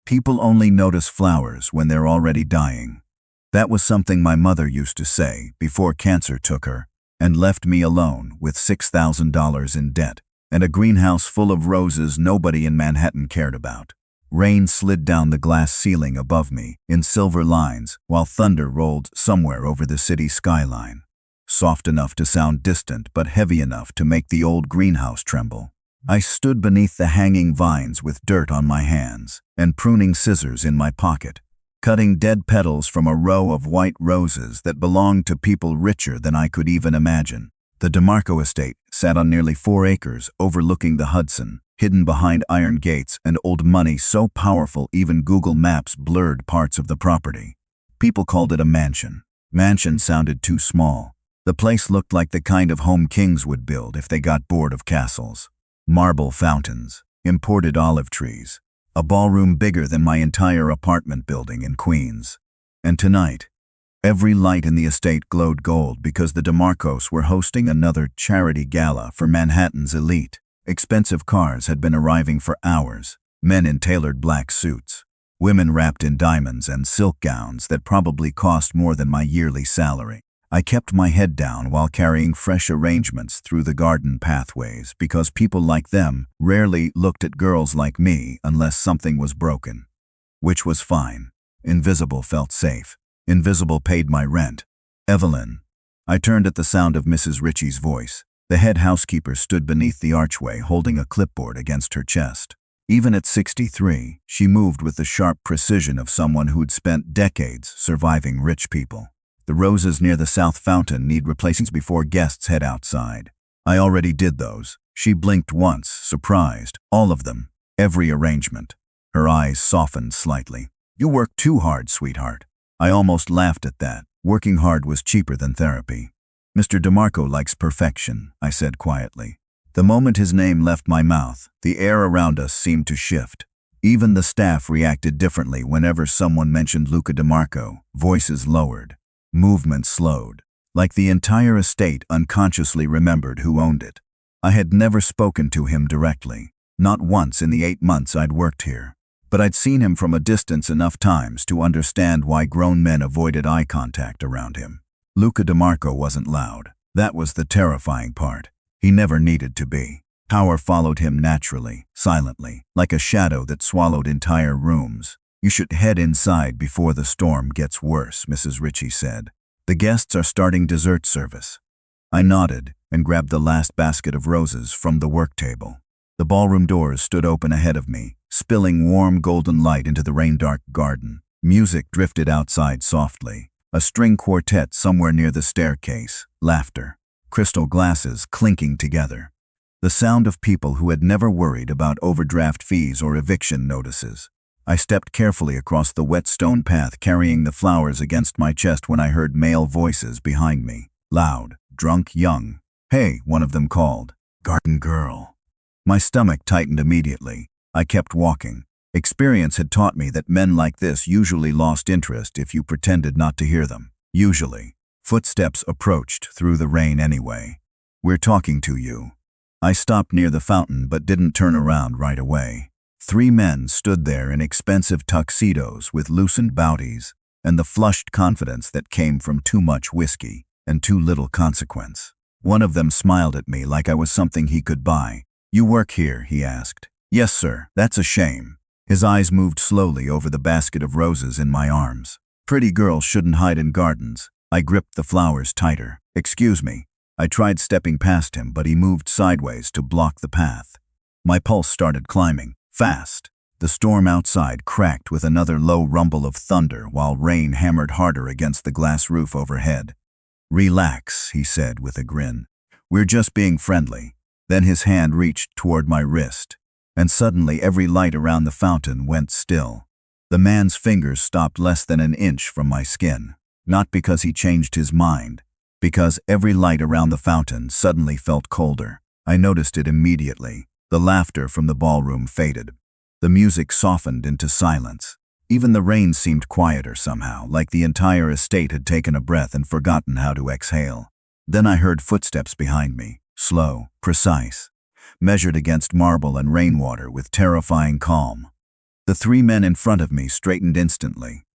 People only notice flowers when they're already dying. That was something my mother used to say before cancer took her and left me alone with $6,000 in debt and a greenhouse full of roses nobody in Manhattan cared about. Rain slid down the glass ceiling above me in silver lines while thunder rolled somewhere over the city skyline, soft enough to sound distant but heavy enough to make the old greenhouse tremble. I stood beneath the hanging vines with dirt on my hands and pruning scissors in my pocket, cutting dead petals from a row of white roses that belonged to people richer than I could even imagine. The DeMarco estate sat on nearly 4 acres overlooking the Hudson, hidden behind iron gates and old money so powerful even Google Maps blurred parts of the property. People called it a mansion. Mansion sounded too small. The place looked like the kind of home kings would build if they got bored of castles. Marble fountains, imported olive trees, a ballroom bigger than my entire apartment building in Queens. And tonight, every light in the estate glowed gold because the DeMarcos were hosting another charity gala for Manhattan's elite. Expensive cars had been arriving for hours, men in tailored black suits, women wrapped in diamonds and silk gowns that probably cost more than my yearly salary. I kept my head down while carrying fresh arrangements through the garden pathways because people like them rarely looked at girls like me unless something was broken. Which was fine. Invisible felt safe. Invisible paid my rent. Evelyn. I turned at the sound of Mrs. Ritchie's voice. The head housekeeper stood beneath the archway holding a clipboard against her chest. Even at 63, she moved with the sharp precision of someone who'd spent decades surviving rich people. The roses near the south fountain need replacing before guests head outside. I already did those. She blinked once, surprised. All of them. Every arrangement. Her eyes softened slightly. You work too hard, sweetheart. I almost laughed at that. Working hard was cheaper than therapy. Mr. DeMarco likes perfection, I said quietly. The moment his name left my mouth, the air around us seemed to shift. Even the staff reacted differently whenever someone mentioned Luca DeMarco. Voices lowered. Movement slowed, like the entire estate unconsciously remembered who owned it. I had never spoken to him directly, not once in the 8 months I'd worked here. But I'd seen him from a distance enough times to understand why grown men avoided eye contact around him. Luca DeMarco wasn't loud. That was the terrifying part. He never needed to be. Power followed him naturally, silently, like a shadow that swallowed entire rooms. You should head inside before the storm gets worse, Mrs. Ritchie said. The guests are starting dessert service. I nodded and grabbed the last basket of roses from the work table. The ballroom doors stood open ahead of me, spilling warm golden light into the rain-dark garden. Music drifted outside softly. A string quartet somewhere near the staircase. Laughter. Crystal glasses clinking together. The sound of people who had never worried about overdraft fees or eviction notices. I stepped carefully across the wet stone path carrying the flowers against my chest when I heard male voices behind me. Loud, drunk, young. Hey, one of them called. Garden girl. My stomach tightened immediately. I kept walking. Experience had taught me that men like this usually lost interest if you pretended not to hear them. Usually. Footsteps approached through the rain anyway. We're talking to you. I stopped near the fountain but didn't turn around right away. 3 men stood there in expensive tuxedos with loosened bowties and the flushed confidence that came from too much whiskey and too little consequence. One of them smiled at me like I was something he could buy. You work here, he asked. Yes, sir. That's a shame. His eyes moved slowly over the basket of roses in my arms. Pretty girls shouldn't hide in gardens. I gripped the flowers tighter. Excuse me. I tried stepping past him, but he moved sideways to block the path. My pulse started climbing. Fast. The storm outside cracked with another low rumble of thunder while rain hammered harder against the glass roof overhead. Relax, he said with a grin. We're just being friendly. Then his hand reached toward my wrist, and suddenly every light around the fountain went still. The man's fingers stopped less than an inch from my skin, not because he changed his mind, because every light around the fountain suddenly felt colder. I noticed it immediately. The laughter from the ballroom faded. The music softened into silence. Even the rain seemed quieter somehow, like the entire estate had taken a breath and forgotten how to exhale. Then I heard footsteps behind me, slow, precise, measured against marble and rainwater with terrifying calm. The three men in front of me straightened instantly.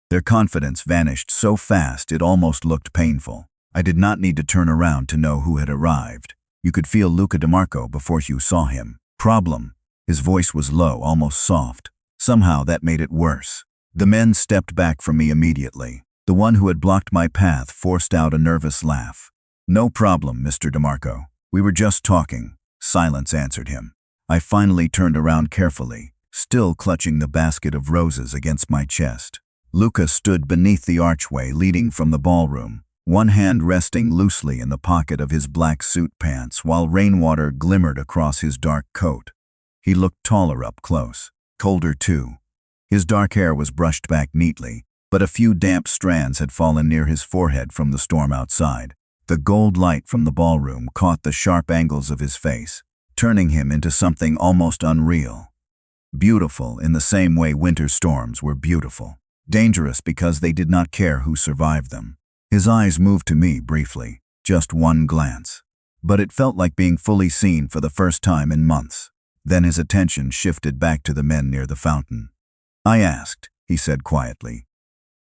Their confidence vanished so fast it almost looked painful. I did not need to turn around to know who had arrived. You could feel Luca DeMarco before you saw him. Problem. His voice was low, almost soft. Somehow that made it worse. The men stepped back from me immediately. The one who had blocked my path forced out a nervous laugh. "No problem, Mr. DeMarco. We were just talking." Silence answered him. I finally turned around carefully, still clutching the basket of roses against my chest. Luca stood beneath the archway leading from the ballroom, one hand resting loosely in the pocket of his black suit pants while rainwater glimmered across his dark coat. He looked taller up close, colder too. His dark hair was brushed back neatly, but a few damp strands had fallen near his forehead from the storm outside. The gold light from the ballroom caught the sharp angles of his face, turning him into something almost unreal. Beautiful in the same way winter storms were beautiful. Dangerous because they did not care who survived them. His eyes moved to me briefly, just one glance. But it felt like being fully seen for the first time in months. Then his attention shifted back to the men near the fountain. "I asked," he said quietly,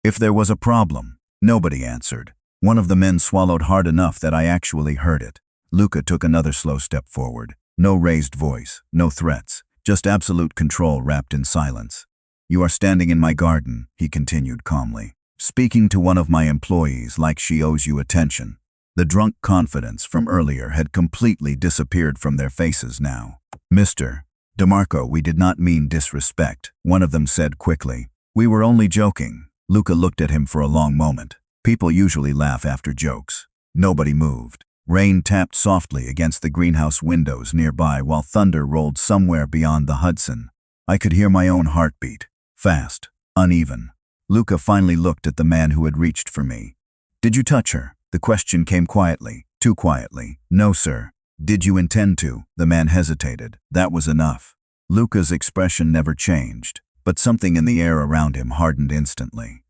"if there was a problem." Nobody answered. One of the men swallowed hard enough that I actually heard it. Luca took another slow step forward. No raised voice, no threats, just absolute control wrapped in silence. "You are standing in my garden," he continued calmly, "speaking to one of my employees like she owes you attention." The drunk confidence from earlier had completely disappeared from their faces now. "Mr. DeMarco, we did not mean disrespect," one of them said quickly. "We were only joking." Luca looked at him for a long moment. People usually laugh after jokes. Nobody moved. Rain tapped softly against the greenhouse windows nearby while thunder rolled somewhere beyond the Hudson. I could hear my own heartbeat. Fast, uneven. Luca finally looked at the man who had reached for me. "Did you touch her?" The question came quietly, too quietly. "No, sir." "Did you intend to?" The man hesitated. That was enough. Luca's expression never changed, but something in the air around him hardened instantly.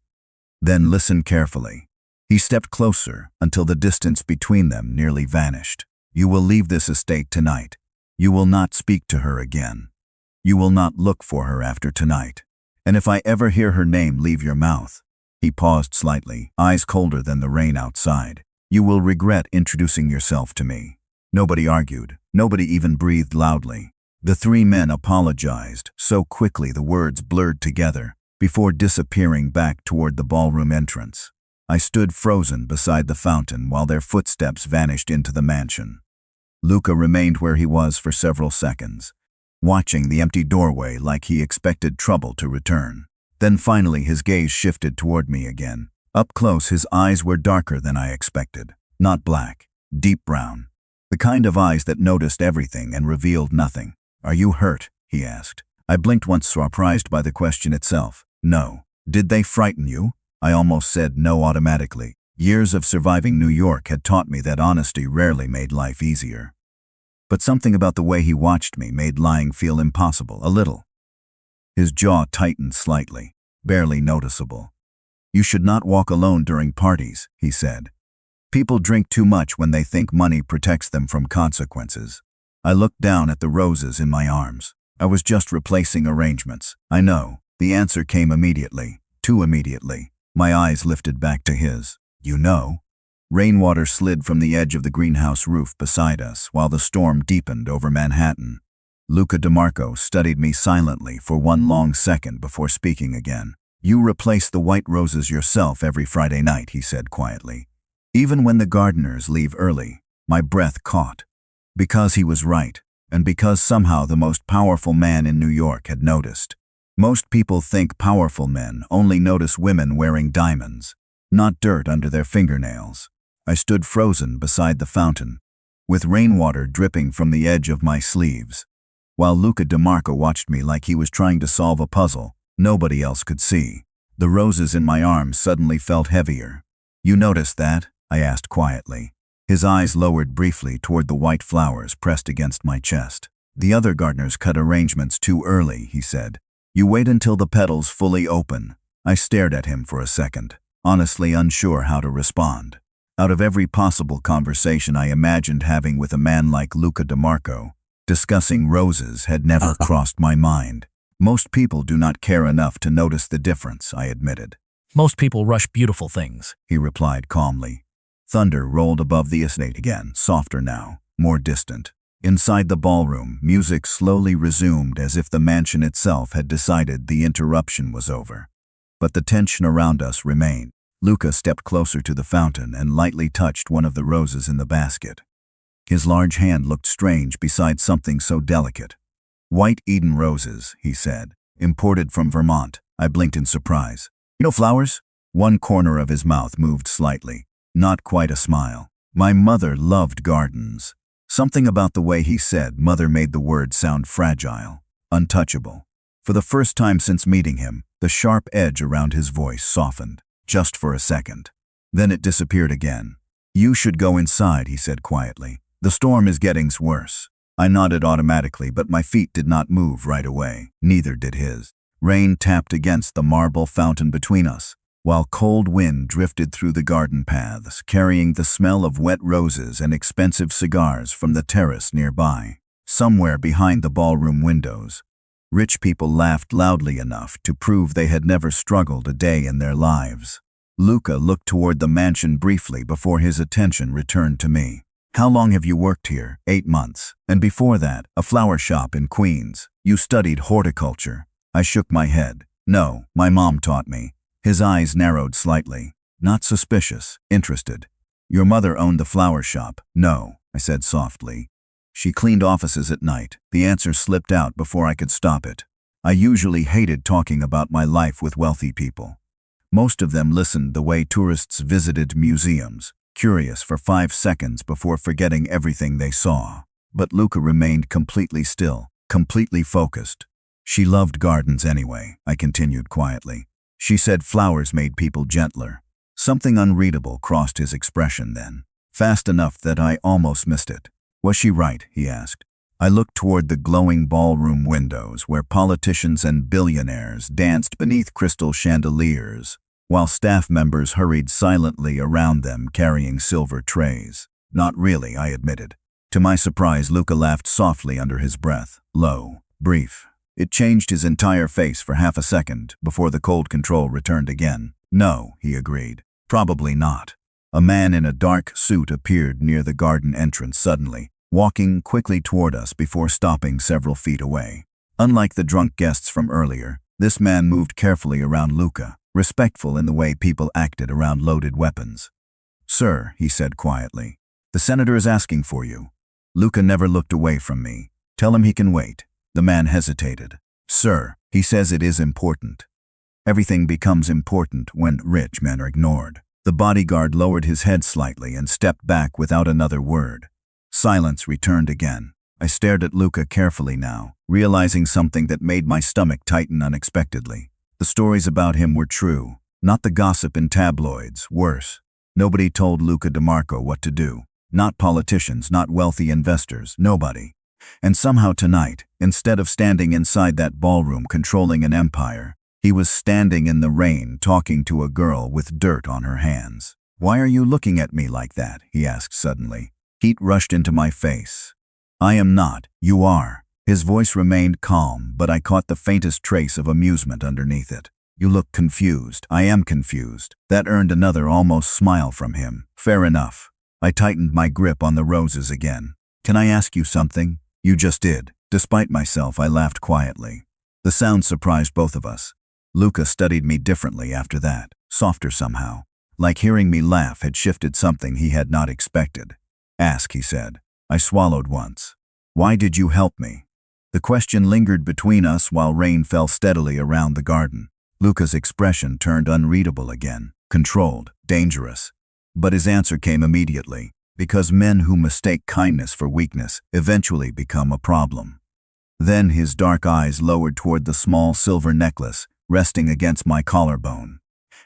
"Then listen carefully." He stepped closer until the distance between them nearly vanished. "You will leave this estate tonight. You will not speak to her again. You will not look for her after tonight. And if I ever hear her name leave your mouth," he paused slightly, eyes colder than the rain outside, "you will regret introducing yourself to me." Nobody argued. Nobody even breathed loudly. The three men apologized, so quickly the words blurred together, before disappearing back toward the ballroom entrance. I stood frozen beside the fountain while their footsteps vanished into the mansion. Luca remained where he was for several seconds, watching the empty doorway like he expected trouble to return. Then finally his gaze shifted toward me again. Up close his eyes were darker than I expected. Not black, deep brown. The kind of eyes that noticed everything and revealed nothing. "Are you hurt?" he asked. I blinked once, surprised by the question itself. "No." "Did they frighten you?" I almost said no automatically. Years of surviving New York had taught me that honesty rarely made life easier. But something about the way he watched me made lying feel impossible, a little. His jaw tightened slightly, barely noticeable. "You should not walk alone during parties," he said. "People drink too much when they think money protects them from consequences." I looked down at the roses in my arms. I was just replacing arrangements. "I know." The answer came immediately, too immediately. My eyes lifted back to his. "You know?" Rainwater slid from the edge of the greenhouse roof beside us while the storm deepened over Manhattan. Luca DeMarco studied me silently for one long second before speaking again. "You replace the white roses yourself every Friday night," he said quietly. "Even when the gardeners leave early." My breath caught. Because he was right, and because somehow the most powerful man in New York had noticed. Most people think powerful men only notice women wearing diamonds, not dirt under their fingernails. I stood frozen beside the fountain, with rainwater dripping from the edge of my sleeves. While Luca DeMarco watched me like he was trying to solve a puzzle nobody else could see. The roses in my arms suddenly felt heavier. "You noticed that?" I asked quietly. His eyes lowered briefly toward the white flowers pressed against my chest. "The other gardeners cut arrangements too early," he said. "You wait until the petals fully open." I stared at him for a second, honestly unsure how to respond. Out of every possible conversation I imagined having with a man like Luca DeMarco, discussing roses had never crossed my mind. Most people do not care enough to notice the difference, I admitted. Most people rush beautiful things, he replied calmly. Thunder rolled above the estate again, softer now, more distant. Inside the ballroom, music slowly resumed as if the mansion itself had decided the interruption was over. But the tension around us remained. Luca stepped closer to the fountain and lightly touched one of the roses in the basket. His large hand looked strange beside something so delicate. "White Eden roses," he said, "imported from Vermont." I blinked in surprise. "You know flowers?" One corner of his mouth moved slightly, not quite a smile. My mother loved gardens. Something about the way he said mother made the word sound fragile, untouchable. For the first time since meeting him, the sharp edge around his voice softened, just for a second. Then it disappeared again. "You should go inside," he said quietly. "The storm is getting worse." I nodded automatically, but my feet did not move right away. Neither did his. Rain tapped against the marble fountain between us, while cold wind drifted through the garden paths, carrying the smell of wet roses and expensive cigars from the terrace nearby. Somewhere behind the ballroom windows, rich people laughed loudly enough to prove they had never struggled a day in their lives. Luca looked toward the mansion briefly before his attention returned to me. "How long have you worked here?" 8 months. "And before that, a flower shop in Queens. You studied horticulture." I shook my head. "No, my mom taught me." His eyes narrowed slightly. Not suspicious, interested. "Your mother owned the flower shop?" "No," I said softly. "She cleaned offices at night." The answer slipped out before I could stop it. I usually hated talking about my life with wealthy people. Most of them listened the way tourists visited museums, curious for 5 seconds before forgetting everything they saw. But Luca remained completely still, completely focused. "She loved gardens anyway," I continued quietly. "She said flowers made people gentler." Something unreadable crossed his expression then, fast enough that I almost missed it. "Was she right?" he asked. I looked toward the glowing ballroom windows where politicians and billionaires danced beneath crystal chandeliers, while staff members hurried silently around them carrying silver trays. "Not really," I admitted. To my surprise, Luca laughed softly under his breath, low, brief. It changed his entire face for half a second before the cold control returned again. "No," he agreed. "Probably not." A man in a dark suit appeared near the garden entrance suddenly, walking quickly toward us before stopping several feet away. Unlike the drunk guests from earlier, this man moved carefully around Luca, respectful in the way people acted around loaded weapons. "Sir," he said quietly, "the senator is asking for you." Luca never looked away from me. "Tell him he can wait." The man hesitated. "Sir, he says it is important." Everything becomes important when rich men are ignored. The bodyguard lowered his head slightly and stepped back without another word. Silence returned again. I stared at Luca carefully now, realizing something that made my stomach tighten unexpectedly. The stories about him were true, not the gossip in tabloids, worse. Nobody told Luca DeMarco what to do. Not politicians, not wealthy investors, nobody. And somehow tonight, instead of standing inside that ballroom controlling an empire, he was standing in the rain talking to a girl with dirt on her hands. "Why are you looking at me like that?" he asked suddenly. Heat rushed into my face. "I am not. You are." His voice remained calm, but I caught the faintest trace of amusement underneath it. "You look confused." "I am confused." That earned another almost smile from him. "Fair enough." I tightened my grip on the roses again. "Can I ask you something?" "You just did." Despite myself, I laughed quietly. The sound surprised both of us. Luca studied me differently after that, softer somehow. Like hearing me laugh had shifted something he had not expected. "Ask," he said. I swallowed once. "Why did you help me?" The question lingered between us while rain fell steadily around the garden. Luca's expression turned unreadable again, controlled, dangerous. But his answer came immediately, because men who mistake kindness for weakness eventually become a problem. Then his dark eyes lowered toward the small silver necklace resting against my collarbone.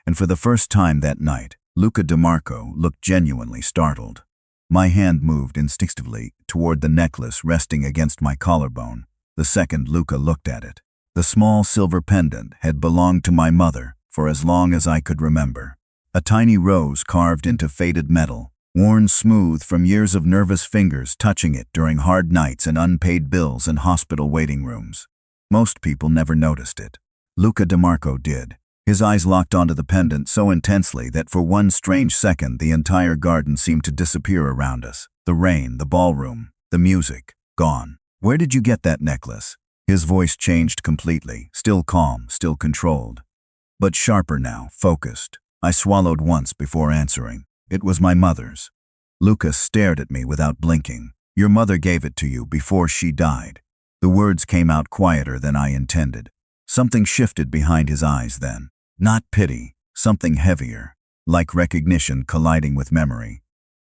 And for the first time that night, Luca DeMarco looked genuinely startled. My hand moved instinctively toward the necklace resting against my collarbone. The second Luca looked at it. The small silver pendant had belonged to my mother for as long as I could remember. A tiny rose carved into faded metal, worn smooth from years of nervous fingers touching it during hard nights and unpaid bills in hospital waiting rooms. Most people never noticed it. Luca DeMarco did. His eyes locked onto the pendant so intensely that for one strange second the entire garden seemed to disappear around us. The rain, the ballroom, the music, gone. "Where did you get that necklace?" His voice changed completely, still calm, still controlled. But sharper now, focused. I swallowed once before answering. "It was my mother's." Luca stared at me without blinking. "Your mother gave it to you before she died." The words came out quieter than I intended. Something shifted behind his eyes then. Not pity, something heavier, like recognition colliding with memory.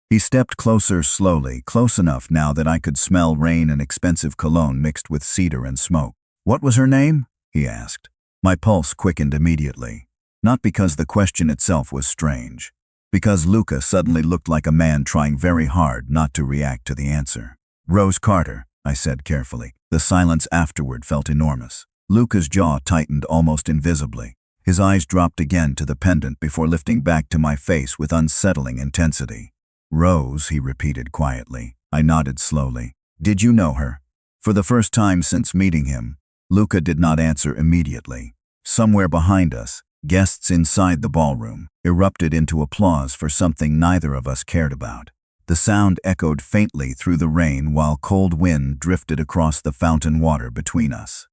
He stepped closer slowly, close enough now that I could smell rain and expensive cologne mixed with cedar and smoke. "What was her name?" he asked. My pulse quickened immediately. Not because the question itself was strange, because Luca suddenly looked like a man trying very hard not to react to the answer. "Rose Carter," I said carefully. The silence afterward felt enormous. Luca's jaw tightened almost invisibly. His eyes dropped again to the pendant before lifting back to my face with unsettling intensity. "Rose," he repeated quietly. I nodded slowly. "Did you know her?" For the first time since meeting him, Luca did not answer immediately. Somewhere behind us, guests inside the ballroom erupted into applause for something neither of us cared about. The sound echoed faintly through the rain while cold wind drifted across the fountain water between us.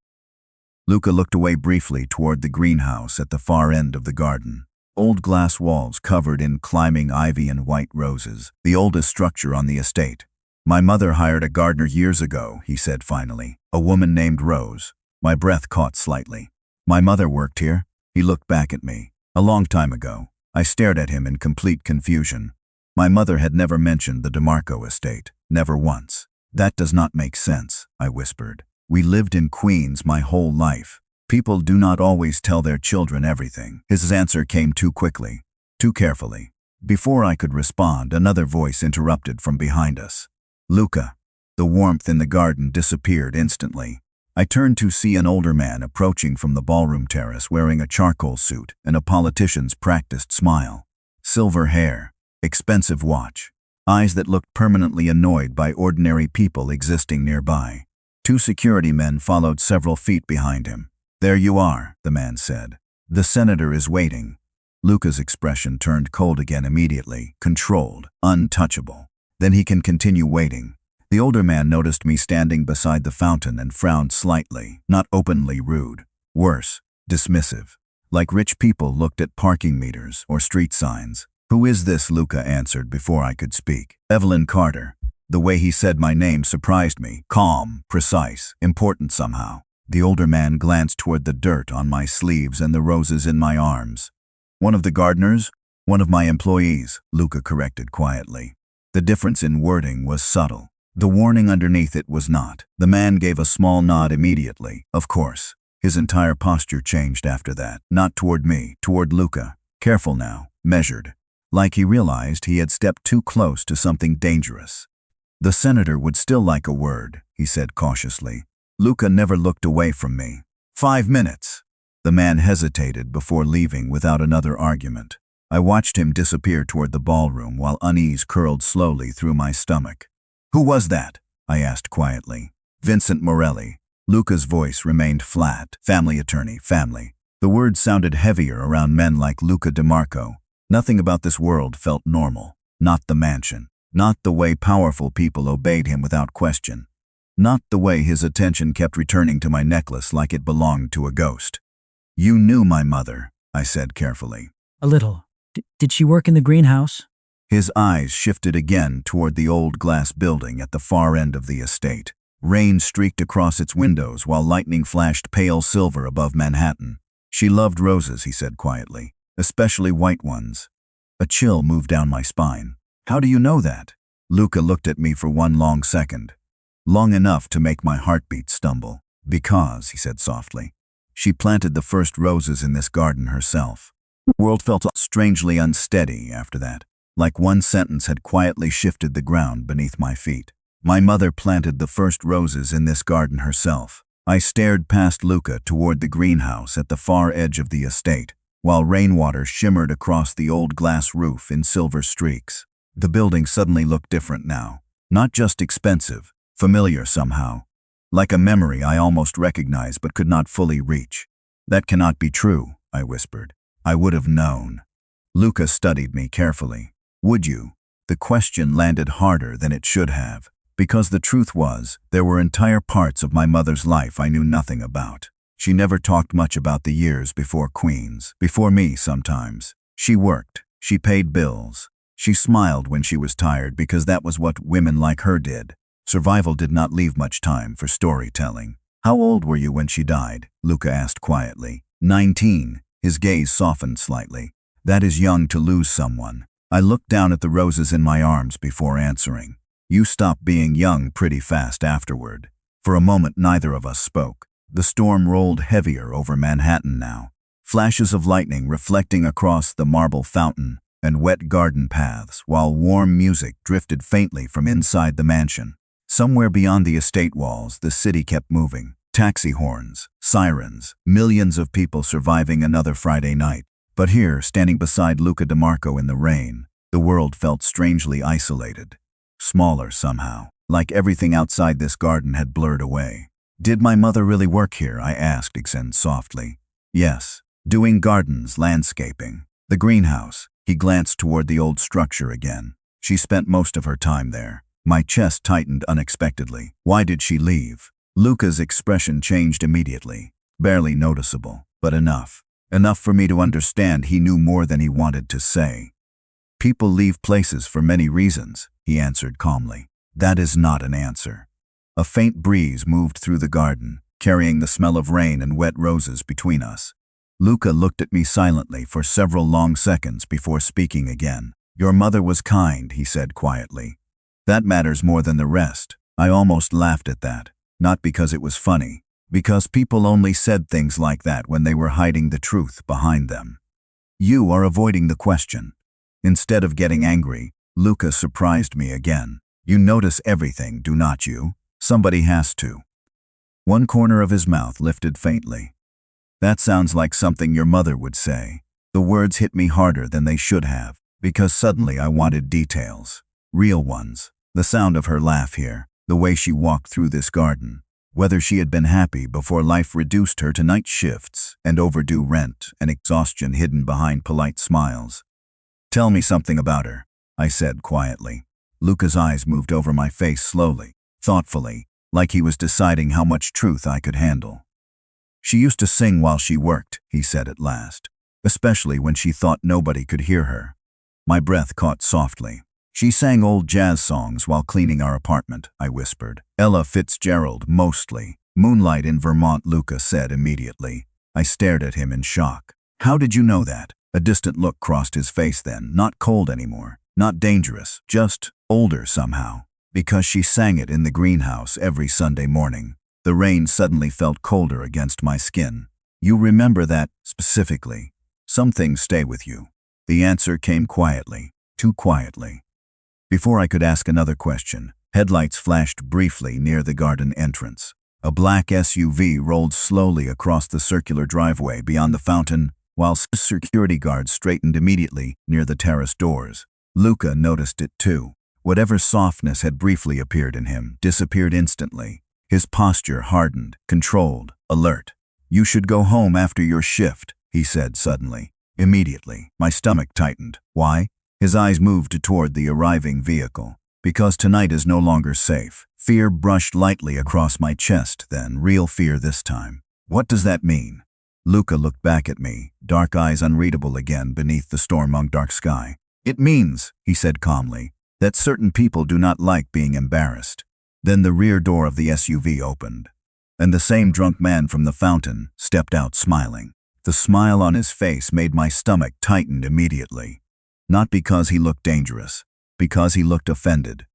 Luca looked away briefly toward the greenhouse at the far end of the garden. Old glass walls covered in climbing ivy and white roses, the oldest structure on the estate. "My mother hired a gardener years ago," he said finally. "A woman named Rose." My breath caught slightly. "My mother worked here?" He looked back at me. "A long time ago." I stared at him in complete confusion. My mother had never mentioned the DeMarco estate, never once. "That does not make sense," I whispered. "We lived in Queens my whole life. People do not always tell their children everything." His answer came too quickly, too carefully. Before I could respond, another voice interrupted from behind us. "Luca." The warmth in the garden disappeared instantly. I turned to see an older man approaching from the ballroom terrace wearing a charcoal suit and a politician's practiced smile. Silver hair, expensive watch, eyes that looked permanently annoyed by ordinary people existing nearby. Two security men followed several feet behind him. "There you are," the man said. "The senator is waiting." Luca's expression turned cold again immediately, controlled, untouchable. "Then he can continue waiting." The older man noticed me standing beside the fountain and frowned slightly, not openly rude. Worse, dismissive. Like rich people looked at parking meters or street signs. "Who is this?" Luca answered before I could speak. "Evelyn Carter." The way he said my name surprised me. Calm, precise, important somehow. The older man glanced toward the dirt on my sleeves and the roses in my arms. "One of the gardeners?" "One of my employees," Luca corrected quietly. The difference in wording was subtle. The warning underneath it was not. The man gave a small nod immediately. Of course. His entire posture changed after that. Not toward me, toward Luca. Careful now, measured. Like he realized he had stepped too close to something dangerous. "The senator would still like a word," he said cautiously. Luca never looked away from me. 5 minutes." The man hesitated before leaving without another argument. I watched him disappear toward the ballroom while unease curled slowly through my stomach. "Who was that?" I asked quietly. "Vincent Moretti." Luca's voice remained flat. "Family attorney, family." The words sounded heavier around men like Luca DeMarco. Nothing about this world felt normal. Not the mansion. Not the way powerful people obeyed him without question. Not the way his attention kept returning to my necklace like it belonged to a ghost. "You knew my mother," I said carefully. A little. Did she work in the greenhouse? His eyes shifted again toward the old glass building at the far end of the estate. Rain streaked across its windows while lightning flashed pale silver above Manhattan. "She loved roses," he said quietly, "especially white ones." A chill moved down my spine. "How do you know that?" Luca looked at me for one long second. Long enough to make my heartbeat stumble. "Because," he said softly, "she planted the first roses in this garden herself." The world felt strangely unsteady after that, like one sentence had quietly shifted the ground beneath my feet. My mother planted the first roses in this garden herself. I stared past Luca toward the greenhouse at the far edge of the estate, while rainwater shimmered across the old glass roof in silver streaks. The building suddenly looked different now. Not just expensive, familiar somehow. like a memory I almost recognized but could not fully reach. "That cannot be true," I whispered. "I would have known." Luca studied me carefully. "Would you?" The question landed harder than it should have, because the truth was, there were entire parts of my mother's life I knew nothing about. She never talked much about the years before Queens, before me sometimes. She worked, she paid bills. She smiled when she was tired because that was what women like her did. Survival did not leave much time for storytelling. "How old were you when she died?" Luca asked quietly. 19. His gaze softened slightly. "That is young to lose someone." I looked down at the roses in my arms before answering. "You stopped being young pretty fast afterward." For a moment neither of us spoke. The storm rolled heavier over Manhattan now. Flashes of lightning reflecting across the marble fountain and wet garden paths, while warm music drifted faintly from inside the mansion. Somewhere beyond the estate walls, the city kept moving. Taxi horns, sirens, millions of people surviving another Friday night. But here, standing beside Luca DeMarco in the rain, the world felt strangely isolated. Smaller somehow, like everything outside this garden had blurred away. "Did my mother really work here?" I asked Ixen softly. "Yes, doing gardens, landscaping. The greenhouse." He glanced toward the old structure again. "She spent most of her time there." My chest tightened unexpectedly. "Why did she leave?" Luca's expression changed immediately. Barely noticeable, but enough. Enough for me to understand he knew more than he wanted to say. "People leave places for many reasons," he answered calmly. "That is not an answer." A faint breeze moved through the garden, carrying the smell of rain and wet roses between us. Luca looked at me silently for several long seconds before speaking again. "Your mother was kind," he said quietly. "That matters more than the rest." I almost laughed at that, not because it was funny, because people only said things like that when they were hiding the truth behind them. "You are avoiding the question." Instead of getting angry, Luca surprised me again. "You notice everything, do not you? Somebody has to." One corner of his mouth lifted faintly. "That sounds like something your mother would say." The words hit me harder than they should have, because suddenly I wanted details. Real ones. The sound of her laugh here, the way she walked through this garden, whether she had been happy before life reduced her to night shifts and overdue rent and exhaustion hidden behind polite smiles. "Tell me something about her," I said quietly. Luca's eyes moved over my face slowly, thoughtfully, like he was deciding how much truth I could handle. "She used to sing while she worked," he said at last, "especially when she thought nobody could hear her." My breath caught softly. "She sang old jazz songs while cleaning our apartment," I whispered. "Ella Fitzgerald, mostly. Moonlight in Vermont," Luca said immediately. I stared at him in shock. "How did you know that?" A distant look crossed his face then, not cold anymore, not dangerous, just older somehow. "Because she sang it in the greenhouse every Sunday morning." The rain suddenly felt colder against my skin. "You remember that specifically. Some things stay with you." The answer came quietly, too quietly. Before I could ask another question, headlights flashed briefly near the garden entrance. A black SUV rolled slowly across the circular driveway beyond the fountain, while security guards straightened immediately near the terrace doors. Luca noticed it too. Whatever softness had briefly appeared in him disappeared instantly. His posture hardened, controlled, alert. "You should go home after your shift," he said suddenly. Immediately, my stomach tightened. "Why?" His eyes moved toward the arriving vehicle. "Because tonight is no longer safe." Fear brushed lightly across my chest then, real fear this time. "What does that mean?" Luca looked back at me, dark eyes unreadable again beneath the storm-mung dark sky. "It means," he said calmly, "that certain people do not like being embarrassed." Then the rear door of the SUV opened, and the same drunk man from the fountain stepped out smiling. The smile on his face made my stomach tighten immediately. Not because he looked dangerous, because he looked offended.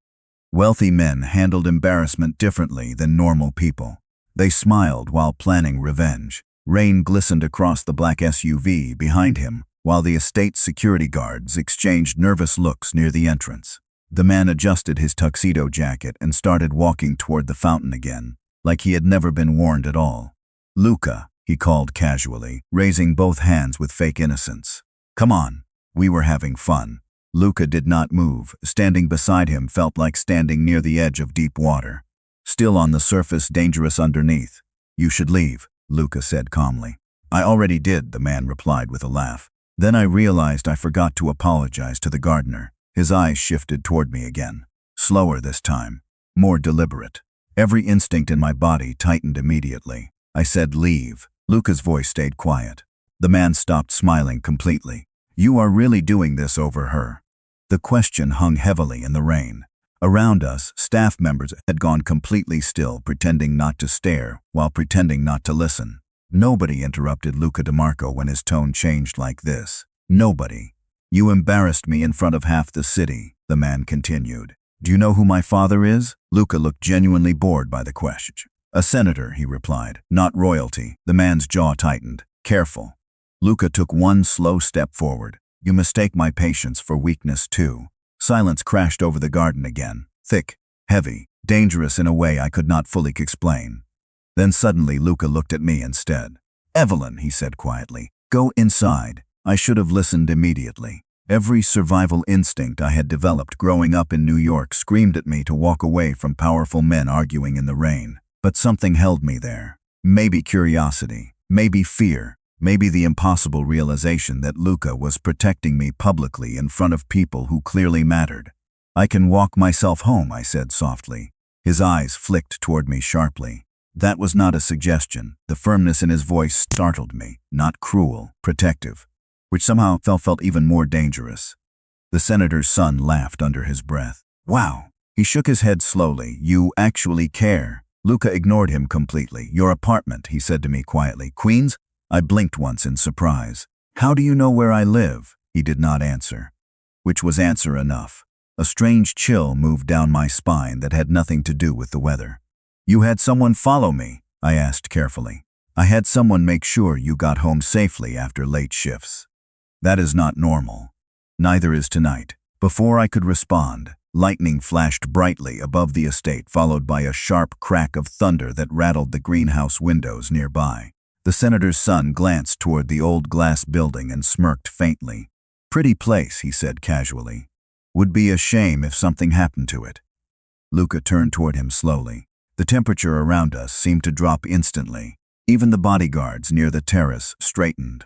Wealthy men handled embarrassment differently than normal people. They smiled while planning revenge. Rain glistened across the black SUV behind him, while the estate's security guards exchanged nervous looks near the entrance. The man adjusted his tuxedo jacket and started walking toward the fountain again, like he had never been warned at all. "Luca," he called casually, raising both hands with fake innocence. "Come on." We were having fun. Luca did not move. Standing beside him felt like standing near the edge of deep water. Still on the surface, dangerous underneath. You should leave, Luca said calmly. I already did, the man replied with a laugh. Then I realized I forgot to apologize to the gardener. His eyes shifted toward me again. Slower this time. More deliberate. Every instinct in my body tightened immediately. I said, leave. Luca's voice stayed quiet. The man stopped smiling completely. You are really doing this over her? The question hung heavily in the rain. Around us, staff members had gone completely still, pretending not to stare, while pretending not to listen. Nobody interrupted Luca DeMarco when his tone changed like this. Nobody. You embarrassed me in front of half the city, the man continued. Do you know who my father is? Luca looked genuinely bored by the question. A senator, he replied, not royalty. The man's jaw tightened. Careful. Luca took one slow step forward. You mistake my patience for weakness too. Silence crashed over the garden again. Thick, heavy, dangerous in a way I could not fully explain. Then suddenly Luca looked at me instead. Evelyn, he said quietly, go inside. I should have listened immediately. Every survival instinct I had developed growing up in New York screamed at me to walk away from powerful men arguing in the rain. But something held me there. Maybe curiosity, maybe fear, maybe the impossible realization that Luca was protecting me publicly in front of people who clearly mattered. I can walk myself home, I said softly. His eyes flicked toward me sharply. That was not a suggestion. The firmness in his voice startled me, not cruel, protective, which somehow felt even more dangerous. The senator's son laughed under his breath. Wow. He shook his head slowly. You actually care. Luca ignored him completely. Your apartment, he said to me quietly. Queens? I blinked once in surprise. How do you know where I live? He did not answer. Which was answer enough. A strange chill moved down my spine that had nothing to do with the weather. You had someone follow me? I asked carefully. I had someone make sure you got home safely after late shifts. That is not normal. Neither is tonight. Before I could respond, lightning flashed brightly above the estate, followed by a sharp crack of thunder that rattled the greenhouse windows nearby. The senator's son glanced toward the old glass building and smirked faintly. Pretty place, he said casually. Would be a shame if something happened to it. Luca turned toward him slowly. The temperature around us seemed to drop instantly. Even the bodyguards near the terrace straightened.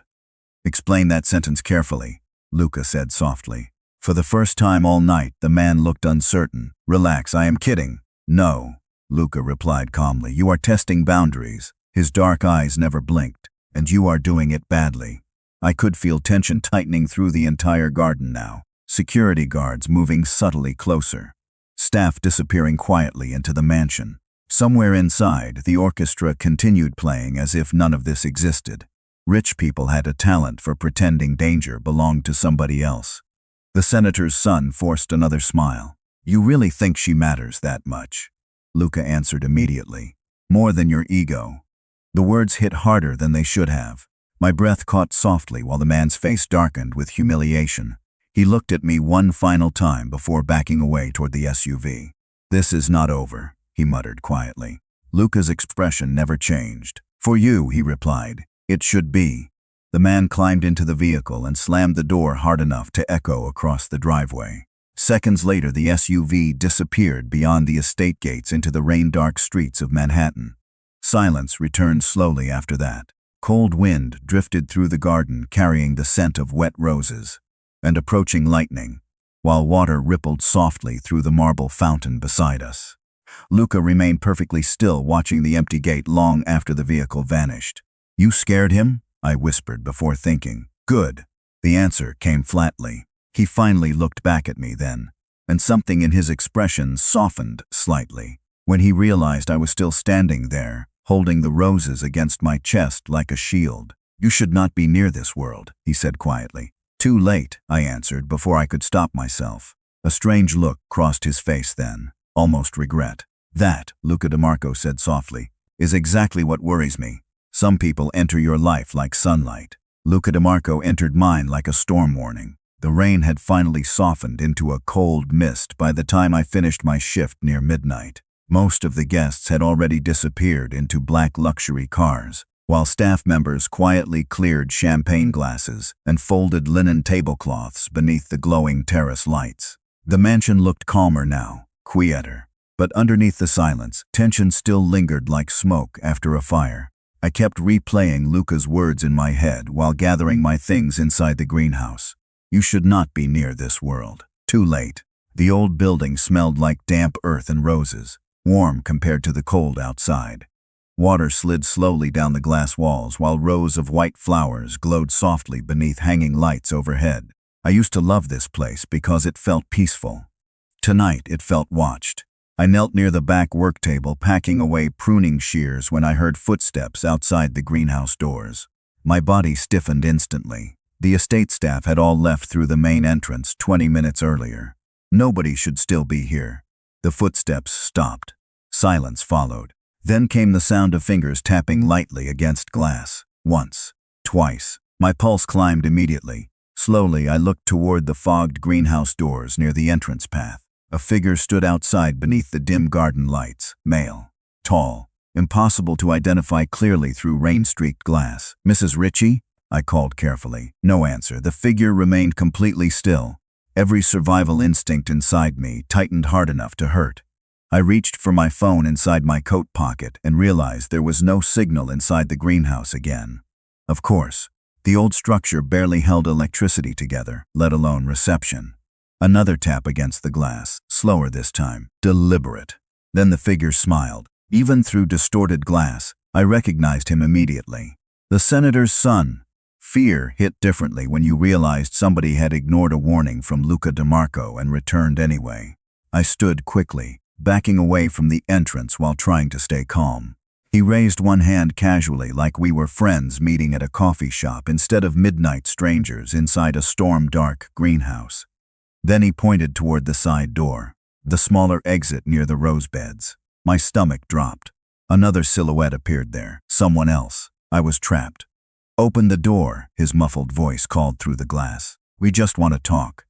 Explain that sentence carefully, Luca said softly. For the first time all night, the man looked uncertain. Relax, I am kidding. No, Luca replied calmly. You are testing boundaries. His dark eyes never blinked, and you are doing it badly. I could feel tension tightening through the entire garden now. Security guards moving subtly closer. Staff disappearing quietly into the mansion. Somewhere inside, the orchestra continued playing as if none of this existed. Rich people had a talent for pretending danger belonged to somebody else. The senator's son forced another smile. You really think she matters that much? Luca answered immediately. More than your ego. The words hit harder than they should have. My breath caught softly while the man's face darkened with humiliation. He looked at me one final time before backing away toward the SUV. This is not over, he muttered quietly. Luca's expression never changed. For you, he replied. It should be. The man climbed into the vehicle and slammed the door hard enough to echo across the driveway. Seconds later, the SUV disappeared beyond the estate gates into the rain-dark streets of Manhattan. Silence returned slowly after that. Cold wind drifted through the garden carrying the scent of wet roses and approaching lightning, while water rippled softly through the marble fountain beside us. Luca remained perfectly still, watching the empty gate long after the vehicle vanished. You scared him? I whispered before thinking. Good. The answer came flatly. He finally looked back at me then, and something in his expression softened slightly. When he realized I was still standing there, holding the roses against my chest like a shield. You should not be near this world, he said quietly. Too late, I answered before I could stop myself. A strange look crossed his face then, almost regret. That, Luca DeMarco said softly, is exactly what worries me. Some people enter your life like sunlight. Luca DeMarco entered mine like a storm warning. The rain had finally softened into a cold mist by the time I finished my shift near midnight. Most of the guests had already disappeared into black luxury cars, while staff members quietly cleared champagne glasses and folded linen tablecloths beneath the glowing terrace lights. The mansion looked calmer now, quieter. But underneath the silence, tension still lingered like smoke after a fire. I kept replaying Luca's words in my head while gathering my things inside the greenhouse. You should not be near this world. Too late. The old building smelled like damp earth and roses, warm compared to the cold outside. Water slid slowly down the glass walls while rows of white flowers glowed softly beneath hanging lights overhead. I used to love this place because it felt peaceful. Tonight it felt watched. I knelt near the back work table packing away pruning shears when I heard footsteps outside the greenhouse doors. My body stiffened instantly. The estate staff had all left through the main entrance 20 minutes earlier. Nobody should still be here. The footsteps stopped. Silence followed. Then came the sound of fingers tapping lightly against glass. Once. Twice. My pulse climbed immediately. Slowly, I looked toward the fogged greenhouse doors near the entrance path. A figure stood outside beneath the dim garden lights. Male. Tall. Impossible to identify clearly through rain-streaked glass. Mrs. Ritchie? I called carefully. No answer. The figure remained completely still. Every survival instinct inside me tightened hard enough to hurt. I reached for my phone inside my coat pocket and realized there was no signal inside the greenhouse again. Of course, the old structure barely held electricity together, let alone reception. Another tap against the glass, slower this time, deliberate. Then the figure smiled. Even through distorted glass, I recognized him immediately. The senator's son. Fear hit differently when you realized somebody had ignored a warning from Luca DeMarco and returned anyway. I stood quickly, backing away from the entrance while trying to stay calm. He raised one hand casually like we were friends meeting at a coffee shop instead of midnight strangers inside a storm-dark greenhouse. Then he pointed toward the side door, the smaller exit near the rose beds. My stomach dropped. Another silhouette appeared there. Someone else. I was trapped. Open the door, his muffled voice called through the glass. We just want to talk.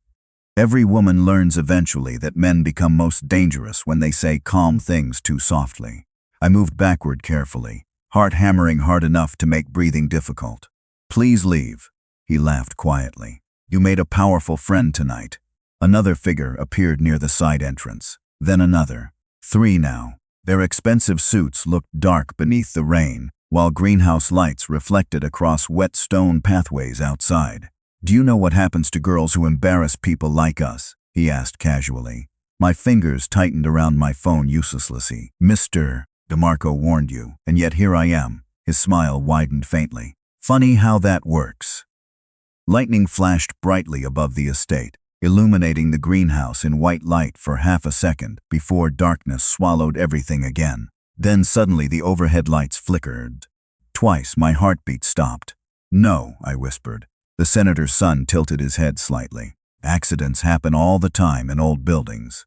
Every woman learns eventually that men become most dangerous when they say calm things too softly. I moved backward carefully, heart hammering hard enough to make breathing difficult. Please leave, he laughed quietly. You made a powerful friend tonight. Another figure appeared near the side entrance. Then another. 3 now. Their expensive suits looked dark beneath the rain, while greenhouse lights reflected across wet stone pathways outside. Do you know what happens to girls who embarrass people like us? He asked casually. My fingers tightened around my phone uselessly. Mr. DeMarco warned you, and yet here I am. His smile widened faintly. Funny how that works. Lightning flashed brightly above the estate, illuminating the greenhouse in white light for half a second before darkness swallowed everything again. Then suddenly the overhead lights flickered. Twice my heartbeat stopped. No, I whispered. The senator's son tilted his head slightly. Accidents happen all the time in old buildings.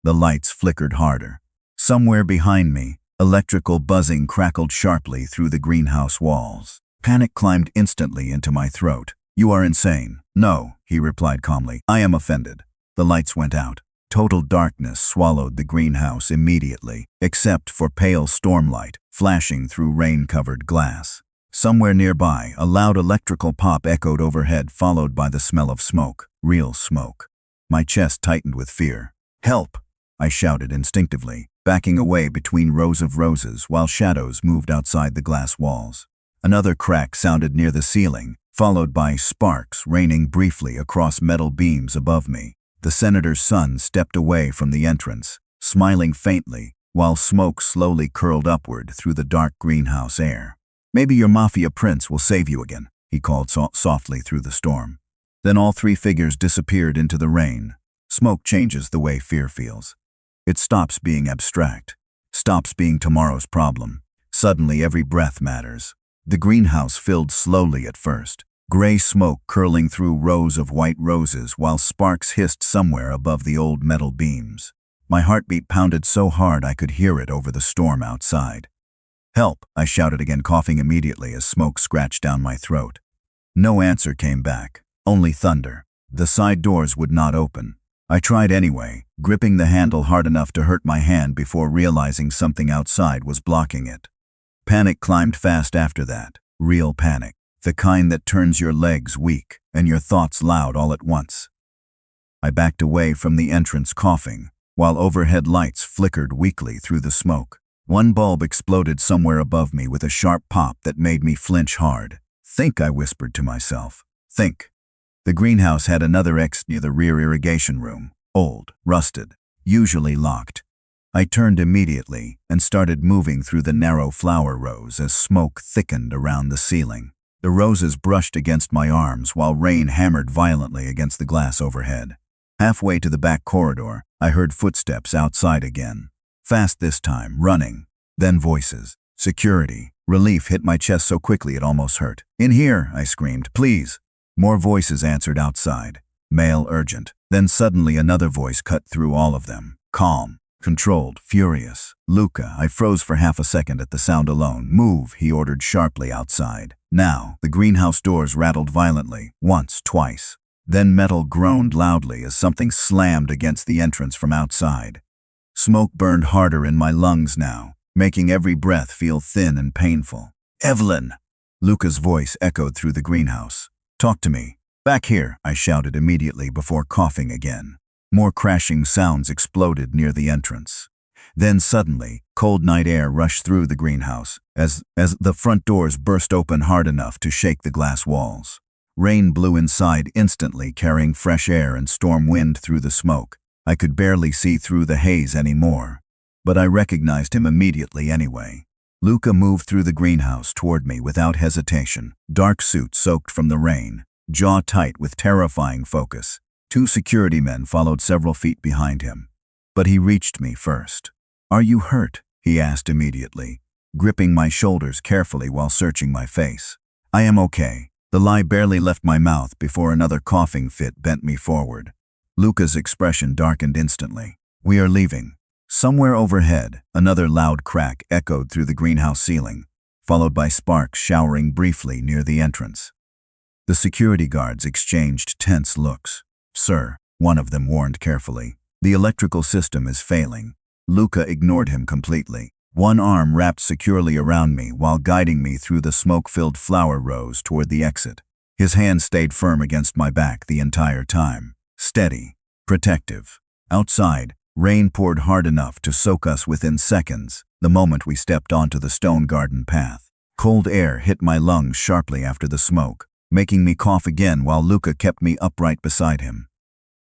The lights flickered harder. Somewhere behind me, electrical buzzing crackled sharply through the greenhouse walls. Panic climbed instantly into my throat. You are insane. No, he replied calmly. I am offended. The lights went out. Total darkness swallowed the greenhouse immediately, except for pale stormlight flashing through rain-covered glass. Somewhere nearby, a loud electrical pop echoed overhead, followed by the smell of smoke. Real smoke. My chest tightened with fear. Help! I shouted instinctively, backing away between rows of roses while shadows moved outside the glass walls. Another crack sounded near the ceiling, followed by sparks raining briefly across metal beams above me. The senator's son stepped away from the entrance, smiling faintly, while smoke slowly curled upward through the dark greenhouse air. Maybe your mafia prince will save you again, he called softly through the storm. Then all 3 figures disappeared into the rain. Smoke changes the way fear feels. It stops being abstract, stops being tomorrow's problem. Suddenly every breath matters. The greenhouse filled slowly at first, gray smoke curling through rows of white roses while sparks hissed somewhere above the old metal beams. My heartbeat pounded so hard I could hear it over the storm outside. Help, I shouted again, coughing immediately as smoke scratched down my throat. No answer came back, only thunder. The side doors would not open. I tried anyway, gripping the handle hard enough to hurt my hand before realizing something outside was blocking it. Panic climbed fast after that, real panic, the kind that turns your legs weak and your thoughts loud all at once. I backed away from the entrance coughing, while overhead lights flickered weakly through the smoke. One bulb exploded somewhere above me with a sharp pop that made me flinch hard. "Think," I whispered to myself. "Think." The greenhouse had another exit near the rear irrigation room. Old, rusted, usually locked. I turned immediately and started moving through the narrow flower rows as smoke thickened around the ceiling. The roses brushed against my arms while rain hammered violently against the glass overhead. Halfway to the back corridor, I heard footsteps outside again. Fast this time, running. Then voices. Security. Relief hit my chest so quickly it almost hurt. "In here," I screamed. "Please." More voices answered outside. Male, urgent. Then suddenly another voice cut through all of them. Calm. Controlled, furious. "Luca." I froze for half a second at the sound alone. "Move," he ordered sharply outside. Now, the greenhouse doors rattled violently, once, twice. Then metal groaned loudly as something slammed against the entrance from outside. Smoke burned harder in my lungs now, making every breath feel thin and painful. "Evelyn!" Luca's voice echoed through the greenhouse. "Talk to me." "Back here," I shouted immediately before coughing again. More crashing sounds exploded near the entrance. Then suddenly, cold night air rushed through the greenhouse as the front doors burst open hard enough to shake the glass walls. Rain blew inside instantly, carrying fresh air and storm wind through the smoke. I could barely see through the haze anymore, but I recognized him immediately anyway. Luca moved through the greenhouse toward me without hesitation, dark suit soaked from the rain, jaw tight with terrifying focus. 2 security men followed several feet behind him, but he reached me first. "Are you hurt?" he asked immediately, gripping my shoulders carefully while searching my face. "I am okay." The lie barely left my mouth before another coughing fit bent me forward. Luca's expression darkened instantly. "We are leaving." Somewhere overhead, another loud crack echoed through the greenhouse ceiling, followed by sparks showering briefly near the entrance. The security guards exchanged tense looks. "Sir," one of them warned carefully, "the electrical system is failing." Luca ignored him completely. One arm wrapped securely around me while guiding me through the smoke-filled flower rows toward the exit. His hand stayed firm against my back the entire time. Steady, protective. Outside, rain poured hard enough to soak us within seconds the moment we stepped onto the stone garden path. Cold air hit my lungs sharply after the smoke, making me cough again while Luca kept me upright beside him.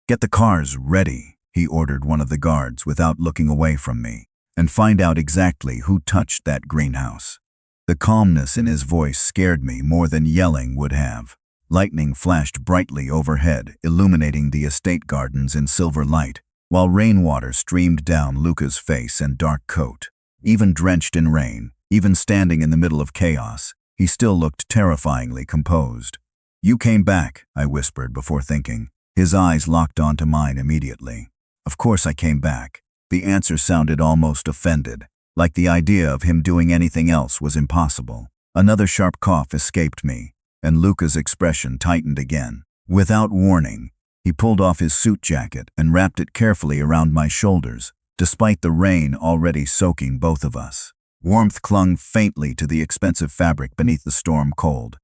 "Get the cars ready," he ordered one of the guards without looking away from me, "and find out exactly who touched that greenhouse." The calmness in his voice scared me more than yelling would have. Lightning flashed brightly overhead, illuminating the estate gardens in silver light, while rainwater streamed down Luca's face and dark coat. Even drenched in rain, even standing in the middle of chaos, he still looked terrifyingly composed. "You came back," I whispered before thinking. His eyes locked onto mine immediately. "Of course I came back." The answer sounded almost offended, like the idea of him doing anything else was impossible. Another sharp cough escaped me, and Luca's expression tightened again. Without warning, he pulled off his suit jacket and wrapped it carefully around my shoulders, despite the rain already soaking both of us. Warmth clung faintly to the expensive fabric beneath the storm cold.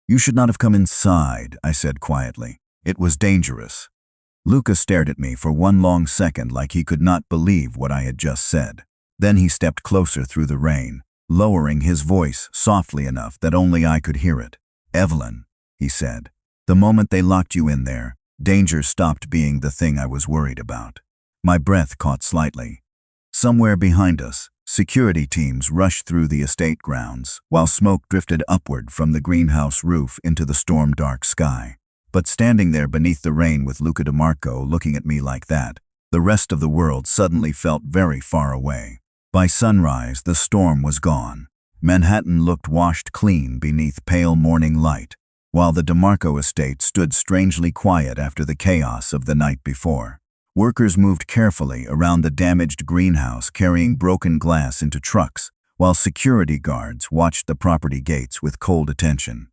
"You should not have come inside," I said quietly. "It was dangerous." Luca stared at me for one long second like he could not believe what I had just said. Then he stepped closer through the rain, lowering his voice softly enough that only I could hear it. "Evelyn," he said, "the moment they locked you in there, danger stopped being the thing I was worried about." My breath caught slightly. Somewhere behind us, security teams rushed through the estate grounds, while smoke drifted upward from the greenhouse roof into the storm-dark sky. But standing there beneath the rain with Luca DeMarco looking at me like that, the rest of the world suddenly felt very far away. By sunrise, the storm was gone. Manhattan looked washed clean beneath pale morning light, while the DeMarco estate stood strangely quiet after the chaos of the night before. Workers moved carefully around the damaged greenhouse, carrying broken glass into trucks, while security guards watched the property gates with cold attention.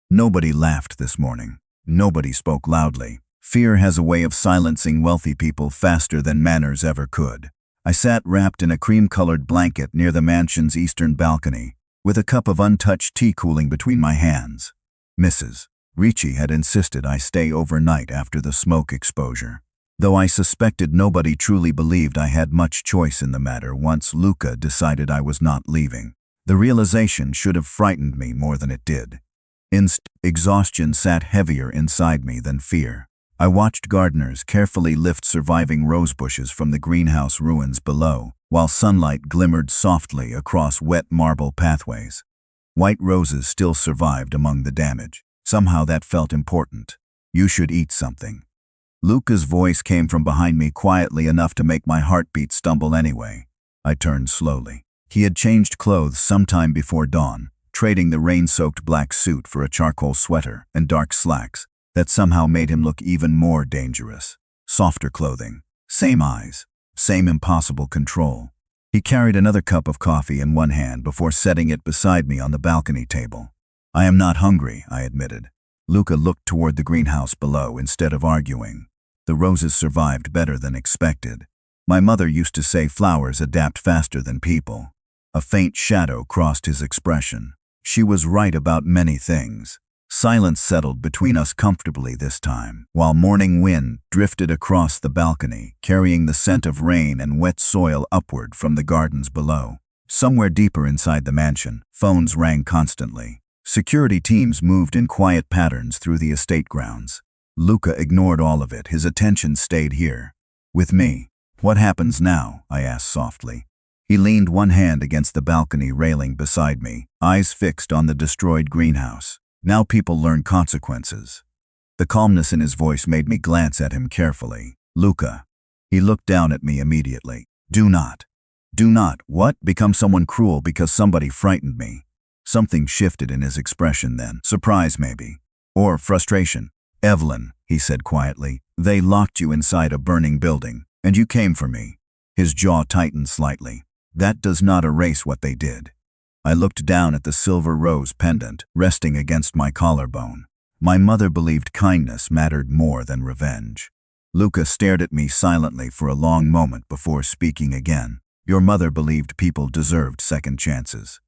Nobody laughed this morning. Nobody spoke loudly. Fear has a way of silencing wealthy people faster than manners ever could. I sat wrapped in a cream-colored blanket near the mansion's eastern balcony, with a cup of untouched tea cooling between my hands. Mrs. Ricci had insisted I stay overnight after the smoke exposure. Though I suspected nobody truly believed I had much choice in the matter once Luca decided I was not leaving. The realization should have frightened me more than it did. Exhaustion sat heavier inside me than fear. I watched gardeners carefully lift surviving rose bushes from the greenhouse ruins below, while sunlight glimmered softly across wet marble pathways. White roses still survived among the damage. Somehow that felt important. You should eat something. Luca's voice came from behind me quietly enough to make my heartbeat stumble anyway. I turned slowly. He had changed clothes sometime before dawn, trading the rain-soaked black suit for a charcoal sweater and dark slacks that somehow made him look even more dangerous. Softer clothing, same eyes, same impossible control. He carried another cup of coffee in one hand before setting it beside me on the balcony table. I am not hungry, I admitted. Luca looked toward the greenhouse below instead of arguing. The roses survived better than expected. My mother used to say flowers adapt faster than people. A faint shadow crossed his expression. She was right about many things. Silence settled between us comfortably this time, while morning wind drifted across the balcony, carrying the scent of rain and wet soil upward from the gardens below. Somewhere deeper inside the mansion, phones rang constantly. Security teams moved in quiet patterns through the estate grounds. Luca ignored all of it. His attention stayed here. With me. What happens now? I asked softly. He leaned one hand against the balcony railing beside me, eyes fixed on the destroyed greenhouse. Now people learn consequences. The calmness in his voice made me glance at him carefully. Luca. He looked down at me immediately. Do not, what? Become someone cruel because somebody frightened me. Something shifted in his expression then. Surprise maybe. Or frustration. Evelyn, he said quietly, they locked you inside a burning building, and you came for me. His jaw tightened slightly. That does not erase what they did. I looked down at the silver rose pendant resting against my collarbone. My mother believed kindness mattered more than revenge. Luca stared at me silently for a long moment before speaking again. Your mother believed people deserved second chances.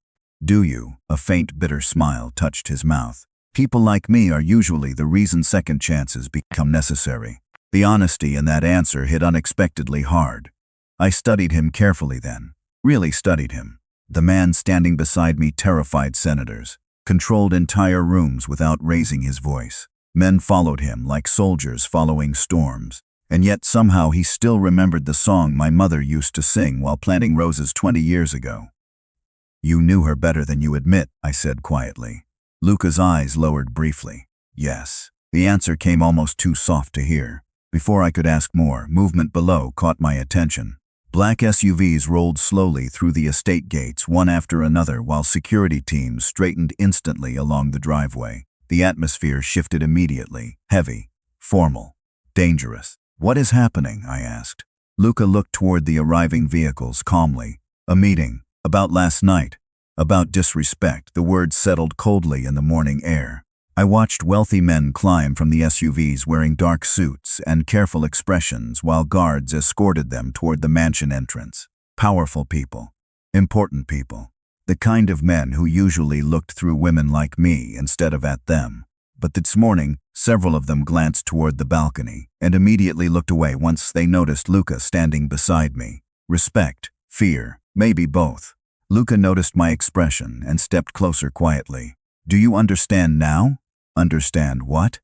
Do you? A faint, bitter smile touched his mouth. People like me are usually the reason second chances become necessary. The honesty in that answer hit unexpectedly hard. I studied him carefully then. Really studied him. The man standing beside me terrified senators, controlled entire rooms without raising his voice. Men followed him like soldiers following storms, and yet somehow he still remembered the song my mother used to sing while planting roses 20 years ago. You knew her better than you admit, I said quietly. Luca's eyes lowered briefly. Yes. The answer came almost too soft to hear. Before I could ask more, movement below caught my attention. Black SUVs rolled slowly through the estate gates one after another while security teams straightened instantly along the driveway. The atmosphere shifted immediately, heavy, formal, dangerous. What is happening? I asked. Luca looked toward the arriving vehicles calmly. A meeting. About last night. About disrespect. The words settled coldly in the morning air. I watched wealthy men climb from the SUVs wearing dark suits and careful expressions while guards escorted them toward the mansion entrance. Powerful people. Important people. The kind of men who usually looked through women like me instead of at them. But this morning, several of them glanced toward the balcony and immediately looked away once they noticed Luca standing beside me. Respect, fear, maybe both. Luca noticed my expression and stepped closer quietly. Do you understand now? Understand what?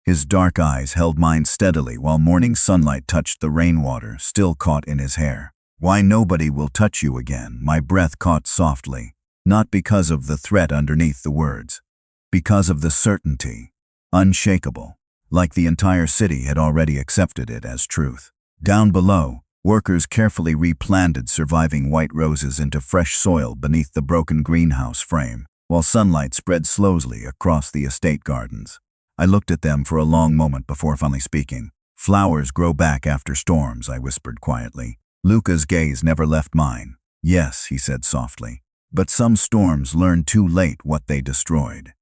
His dark eyes held mine steadily while morning sunlight touched the rainwater still caught in his hair. Why nobody will touch you again, my breath caught softly. Not because of the threat underneath the words. Because of the certainty. Unshakable. Like the entire city had already accepted it as truth. Down below, workers carefully replanted surviving white roses into fresh soil beneath the broken greenhouse frame, while sunlight spread slowly across the estate gardens. I looked at them for a long moment before finally speaking. Flowers grow back after storms, I whispered quietly. Luca's gaze never left mine. Yes, he said softly. But some storms learn too late what they destroyed.